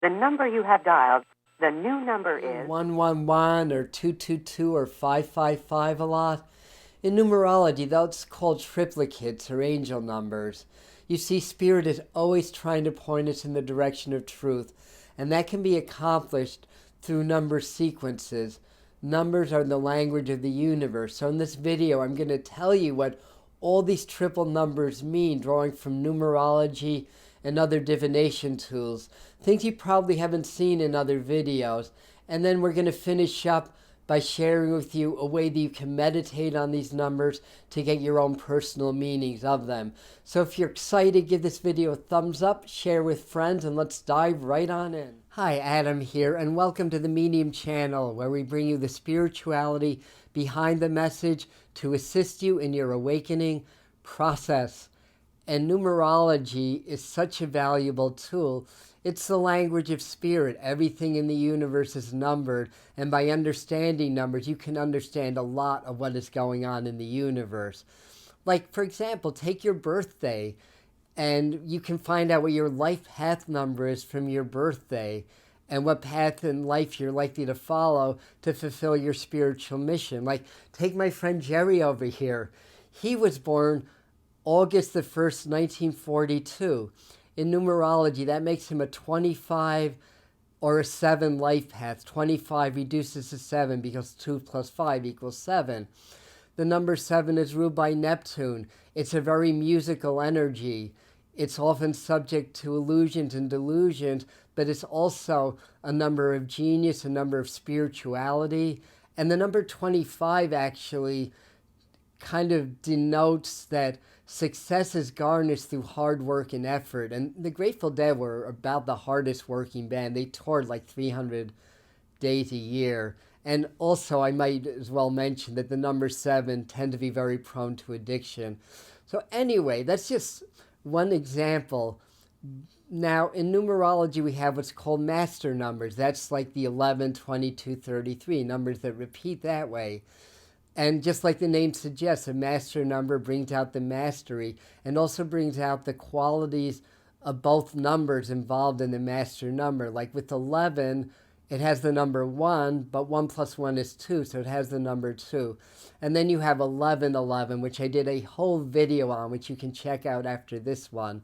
The number you have dialed, the new number is 111 or 222 or 555 a lot. In numerology, that's called triplicates or angel numbers. You see, Spirit is always trying to point us in the direction of truth, and that can be accomplished through number sequences. Numbers are the language of the universe. So in this video, I'm going to tell you what all these triple numbers mean, drawing from numerology and other divination tools, things you probably haven't seen in other videos. And then we're going to finish up by sharing with you a way that you can meditate on these numbers to get your own personal meanings of them. So if you're excited, give this video a thumbs up, share with friends, and let's dive right on in. Hi, Adam here, and welcome to the Medium channel, where we bring you the spirituality behind the message to assist you in your awakening process. And numerology is such a valuable tool. It's the language of spirit. Everything in the universe is numbered, and by understanding numbers, you can understand a lot of what is going on in the universe. Like, for example, take your birthday, and you can find out what your life path number is from your birthday, and what path in life you're likely to follow to fulfill your spiritual mission. Like, take my friend Jerry over here. He was born August the 1st, 1942. In numerology, that makes him a 25 or a 7 life path. 25 reduces to 7 because 2 plus 5 equals 7. The number 7 is ruled by Neptune. It's a very musical energy. It's often subject to illusions and delusions, but it's also a number of genius, a number of spirituality. And the number 25 actually kind of denotes that success is garnished through hard work and effort. And the Grateful Dead were about the hardest working band. They toured like 300 days a year. And also, I might as well mention that the number 7 tend to be very prone to addiction. So anyway, that's just one example. Now, in numerology, we have what's called master numbers. That's like the 11, 22, 33, numbers that repeat that way. And just like the name suggests, a master number brings out the mastery and also brings out the qualities of both numbers involved in the master number. Like with 11, it has the number 1, but 1 plus 1 is 2, so it has the number 2. And then you have 1111, which I did a whole video on, which you can check out after this one.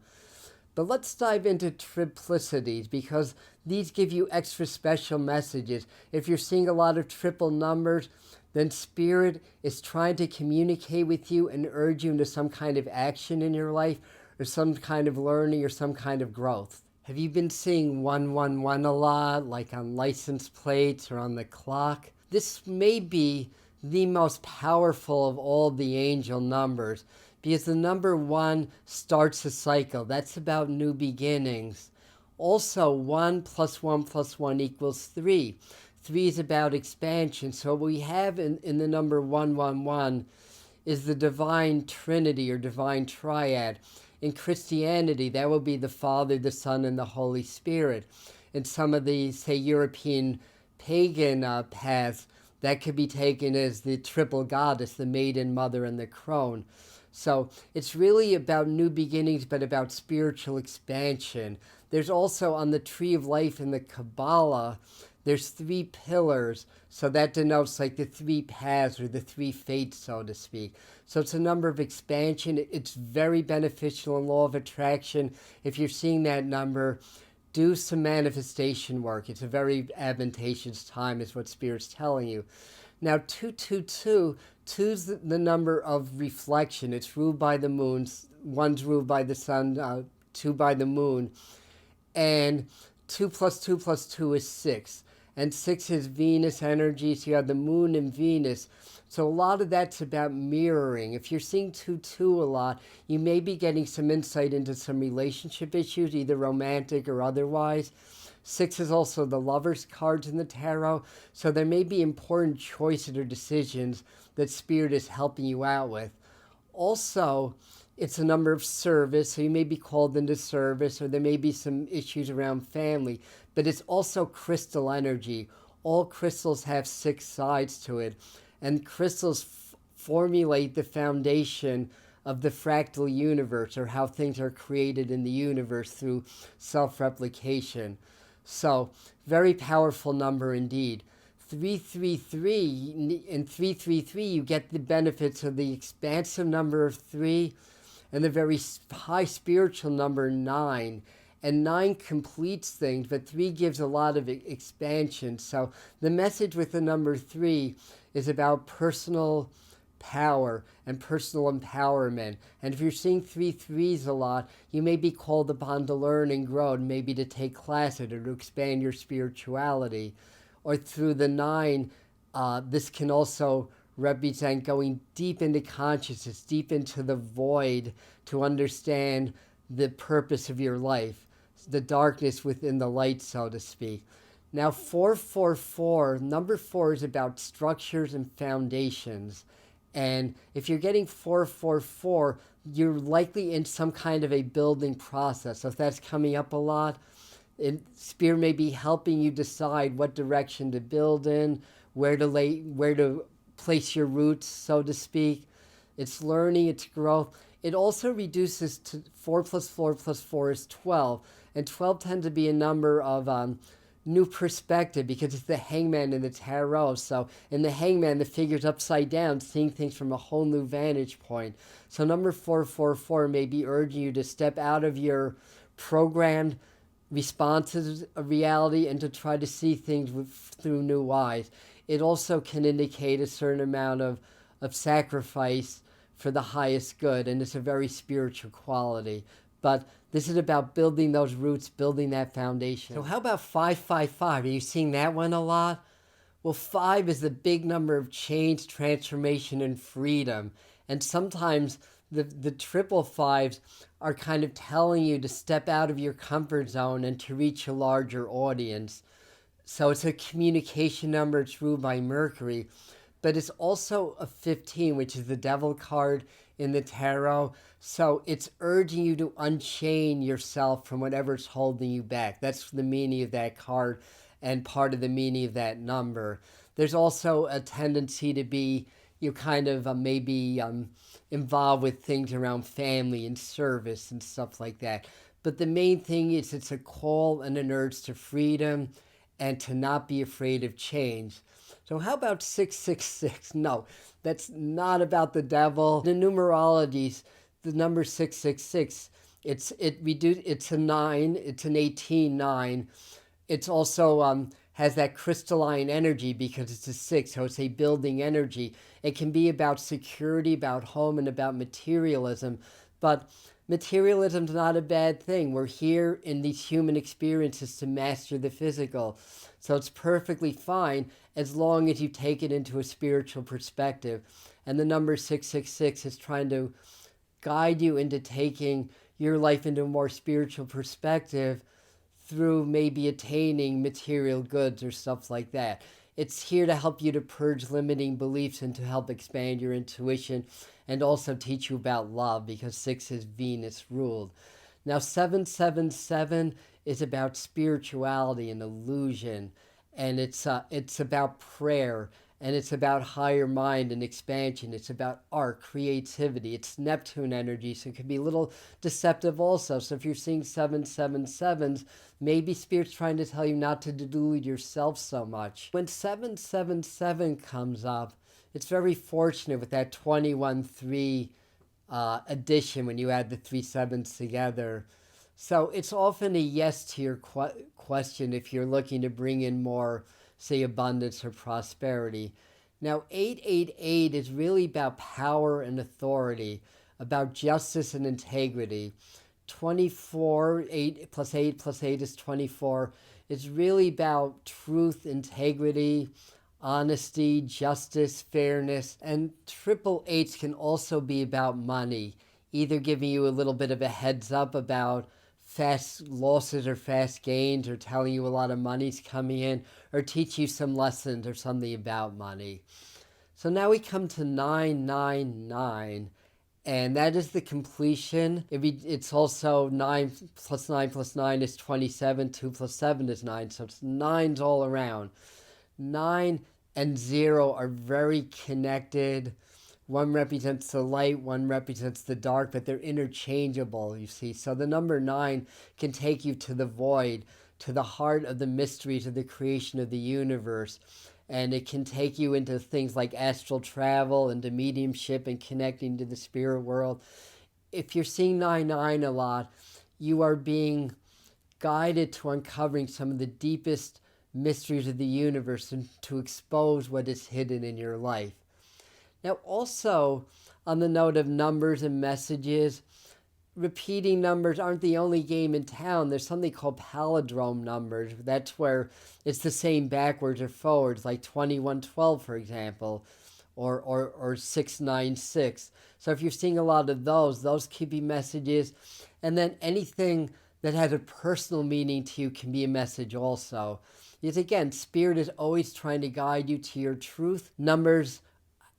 But let's dive into Triplicities, because these give you extra special messages. If you're seeing a lot of triple numbers, then Spirit is trying to communicate with you and urge you into some kind of action in your life, or some kind of learning, or some kind of growth. Have you been seeing 111 a lot, like on license plates or on the clock? This may be the most powerful of all the angel numbers, because the number 1 starts a cycle. That's about new beginnings. Also, 1 plus 1 plus 1 equals 3. 3 is about expansion. So what we have in the number 111 is the Divine Trinity or Divine Triad. In Christianity, that will be the Father, the Son, and the Holy Spirit. In some of the, say, European pagan paths, that could be taken as the triple goddess, the maiden, mother, and the crone. So it's really about new beginnings, but about spiritual expansion. There's also on the Tree of Life in the Kabbalah, there's 3 pillars, so that denotes like the 3 paths or the 3 fates, so to speak. So it's a number of expansion. It's very beneficial in law of attraction. If you're seeing that number, do some manifestation work. It's a very advantageous time, is what Spirit's telling you. Now, 222, 2's the number of reflection. It's ruled by the moon. 1's ruled by the sun, 2 by the moon. And 2 plus 2 plus 2 is 6. And 6 is Venus energy, so you have the moon and Venus. So a lot of that's about mirroring. If you're seeing 2-2 a lot, you may be getting some insight into some relationship issues, either romantic or otherwise. 6 is also the Lover's cards in the tarot, so there may be important choices or decisions that Spirit is helping you out with. Also, it's a number of service, so you may be called into service, or there may be some issues around family, but it's also crystal energy. All crystals have 6 sides to it, and crystals formulate the foundation of the fractal universe, or how things are created in the universe through self-replication. So, very powerful number indeed. 333, in 333, you get the benefits of the expansive number of 3 and the very high spiritual number 9. And 9 completes things, but 3 gives a lot of expansion. So the message with the number 3 is about personal power and personal empowerment. And if you're seeing 3 threes a lot, you may be called upon to learn and grow, and maybe to take classes or to expand your spirituality. Or through the 9, this can also represent going deep into consciousness, deep into the void, to understand the purpose of your life, the darkness within the light, so to speak. Now, 444, number 4 is about structures and foundations. And if you're getting 444, you're likely in some kind of a building process. So if that's coming up a lot, Spirit may be helping you decide what direction to build in, where to place your roots, so to speak. It's learning, it's growth. It also reduces to 4 plus 4 plus 4 is 12. And 12 tends to be a number of new perspective, because it's the hangman in the tarot. So in the hangman, the figure's upside down, seeing things from a whole new vantage point. So number 444 may be urging you to step out of your programmed responses of reality and to try to see things through new eyes. It also can indicate a certain amount of sacrifice for the highest good, and it's a very spiritual quality. But this is about building those roots, building that foundation. So how about 555? Are you seeing that one a lot? Well, 5 is the big number of change, transformation, and freedom. And sometimes the triple fives are kind of telling you to step out of your comfort zone and to reach a larger audience. So it's a communication number. It's ruled by Mercury. But it's also a 15, which is the devil card in the tarot. So it's urging you to unchain yourself from whatever's holding you back. That's the meaning of that card and part of the meaning of that number. There's also a tendency to be maybe involved with things around family and service and stuff like that. But the main thing is it's a call and an urge to freedom and to not be afraid of change. So how about 666? No, that's not about the devil. The numerologies, the number 666, it's a 9, it's an 18-9. It's also has that crystalline energy because it's a 6, so it's a building energy. It can be about security, about home, and about materialism. But materialism's not a bad thing. We're here in these human experiences to master the physical. So it's perfectly fine as long as you take it into a spiritual perspective. And the number 666 is trying to guide you into taking your life into a more spiritual perspective through maybe attaining material goods or stuff like that. It's here to help you to purge limiting beliefs and to help expand your intuition and also teach you about love, because 6 is Venus ruled. Now 777 is about spirituality and illusion, and it's about prayer, and it's about higher mind and expansion. It's about art, creativity. It's Neptune energy, so it can be a little deceptive also. So if you're seeing 777s, maybe Spirit's trying to tell you not to delude yourself so much. When 777 comes up, it's very fortunate with that 21-3 addition when you add the 3 sevens together. So it's often a yes to your question if you're looking to bring in more, say, abundance or prosperity. Now, 888 is really about power and authority, about justice and integrity. 24, 8 plus 8 plus 8 is 24. It's really about truth, integrity, honesty, justice, fairness. And triple eights can also be about money, either giving you a little bit of a heads up about fast losses or fast gains, or telling you a lot of money's coming in, or teach you some lessons or something about money. So now we come to 999, and that is the completion. It's also 9 plus 9 plus 9 is 27, 2 plus 7 is 9, so it's 9s all around. 9 and 0 are very connected. One represents the light, one represents the dark, but they're interchangeable, you see. So the number 9 can take you to the void, to the heart of the mysteries of the creation of the universe. And it can take you into things like astral travel, into mediumship, and connecting to the spirit world. If you're seeing 99 a lot, you are being guided to uncovering some of the deepest mysteries of the universe and to expose what is hidden in your life. Now, also, on the note of numbers and messages, repeating numbers aren't the only game in town. There's something called palindrome numbers. That's where it's the same backwards or forwards, like 2112, for example, or 696. So if you're seeing a lot of those could be messages. And then anything that has a personal meaning to you can be a message also. Because again, Spirit is always trying to guide you to your truth. Numbers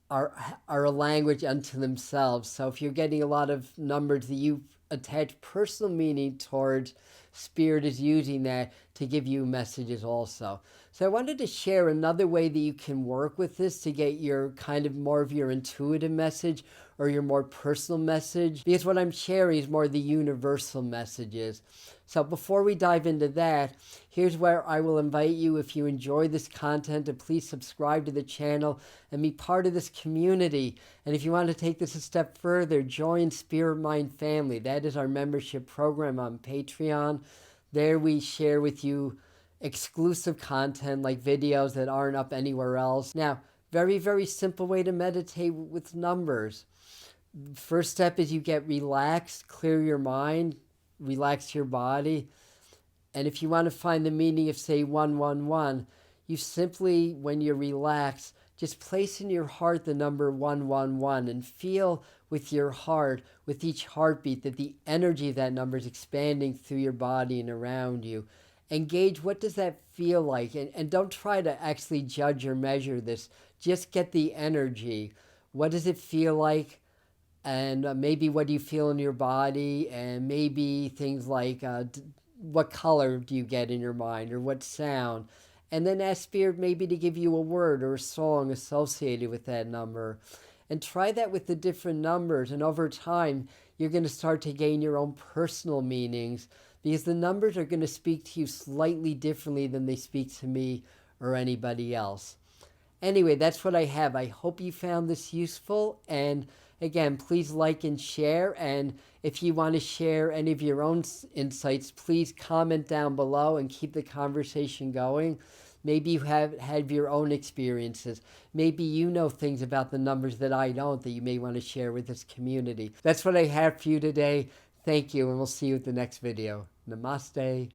are a language unto themselves. So if you're getting a lot of numbers that you attach personal meaning towards, Spirit is using that to give you messages also. So I wanted to share another way that you can work with this to get your kind of more of your intuitive message or your more personal message, because what I'm sharing is more the universal messages. So before we dive into that, here's where I will invite you, if you enjoy this content, to please subscribe to the channel and be part of this community. And if you want to take this a step further, join Spirit Mind Family. That is our membership program on Patreon. There we share with you exclusive content like videos that aren't up anywhere else. Now, very, very simple way to meditate with numbers. First step is you get relaxed, clear your mind, relax your body. And if you want to find the meaning of, say, 111, you simply, when you're relaxed, just place in your heart the number 111 and feel with your heart, with each heartbeat, that the energy of that number is expanding through your body and around you. Engage, what does that feel like? And don't try to actually judge or measure this. Just get the energy. What does it feel like? And maybe what do you feel in your body? And maybe things like what color do you get in your mind, or what sound? And then ask Spirit maybe to give you a word or a song associated with that number. And try that with the different numbers. And over time, you're going to start to gain your own personal meanings, because the numbers are going to speak to you slightly differently than they speak to me or anybody else. Anyway, that's what I have. I hope you found this useful. And again, please like and share. And if you want to share any of your own insights, please comment down below and keep the conversation going. Maybe you have had your own experiences. Maybe you know things about the numbers that I don't that you may want to share with this community. That's what I have for you today. Thank you, and we'll see you at the next video. Namaste.